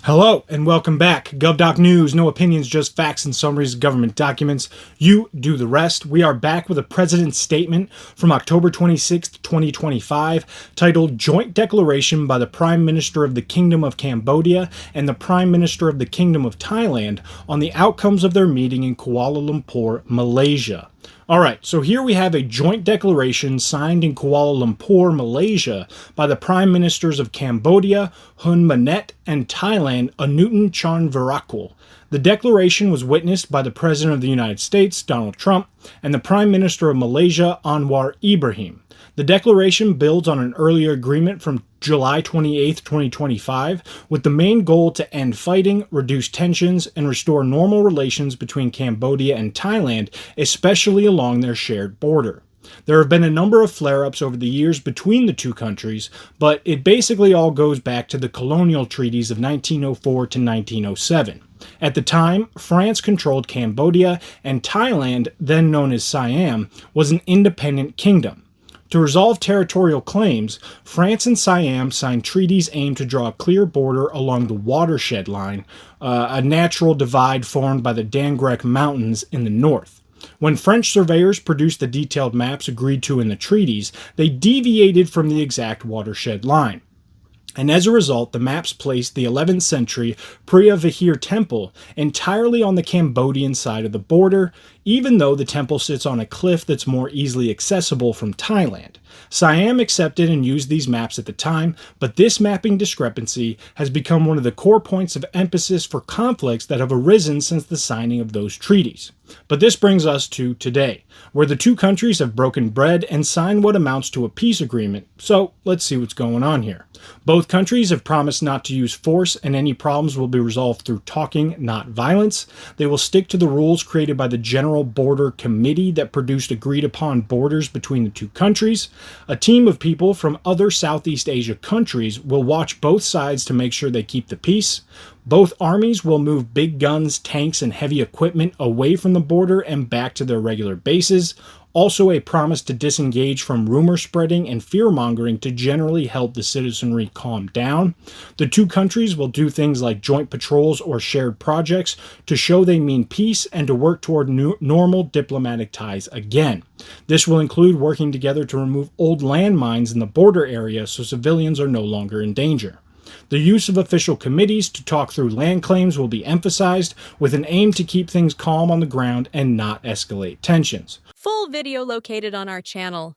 Hello and welcome back. GovDoc News, no opinions, just facts and summaries of government documents. You do the rest. We are back with a President's Statement from October 26th, 2025, titled Joint Declaration by the Prime Minister of the Kingdom of Cambodia and the Prime Minister of the Kingdom of Thailand on the outcomes of their meeting in Kuala Lumpur, Malaysia. Alright, so here we have a joint declaration signed in Kuala Lumpur, Malaysia by the Prime Ministers of Cambodia, Hun Manet, and Thailand, Anutin Charnvirakul. The declaration was witnessed by the President of the United States, Donald Trump, and the Prime Minister of Malaysia, Anwar Ibrahim. The declaration builds on an earlier agreement from July 28, 2025, with the main goal to end fighting, reduce tensions, and restore normal relations between Cambodia and Thailand, especially along their shared border. There have been a number of flare-ups over the years between the two countries, but it basically all goes back to the colonial treaties of 1904 to 1907. At the time, France controlled Cambodia, and Thailand, then known as Siam, was an independent kingdom. To resolve territorial claims, France and Siam signed treaties aimed to draw a clear border along the watershed line, a natural divide formed by the Dangrek Mountains in the north. When French surveyors produced the detailed maps agreed to in the treaties, they deviated from the exact watershed line. And as a result, the maps placed the 11th century Preah Vihear temple entirely on the Cambodian side of the border, even though the temple sits on a cliff that's more easily accessible from Thailand. Siam accepted and used these maps at the time, but this mapping discrepancy has become one of the core points of emphasis for conflicts that have arisen since the signing of those treaties. But this brings us to today, where the two countries have broken bread and signed what amounts to a peace agreement, so let's see what's going on here. Both countries have promised not to use force, and any problems will be resolved through talking, not violence. They will stick to the rules created by the General Border Committee that produced agreed-upon borders between the two countries. A team of people from other Southeast Asia countries will watch both sides to make sure they keep the peace. Both armies will move big guns, tanks, and heavy equipment away from the border and back to their regular bases. Also a promise to disengage from rumor spreading and fear-mongering to generally help the citizenry calm down. The two countries will do things like joint patrols or shared projects to show they mean peace and to work toward normal diplomatic ties again. This will include working together to remove old landmines in the border area so civilians are no longer in danger. The use of official committees to talk through land claims will be emphasized, with an aim to keep things calm on the ground and not escalate tensions. Full video located on our channel.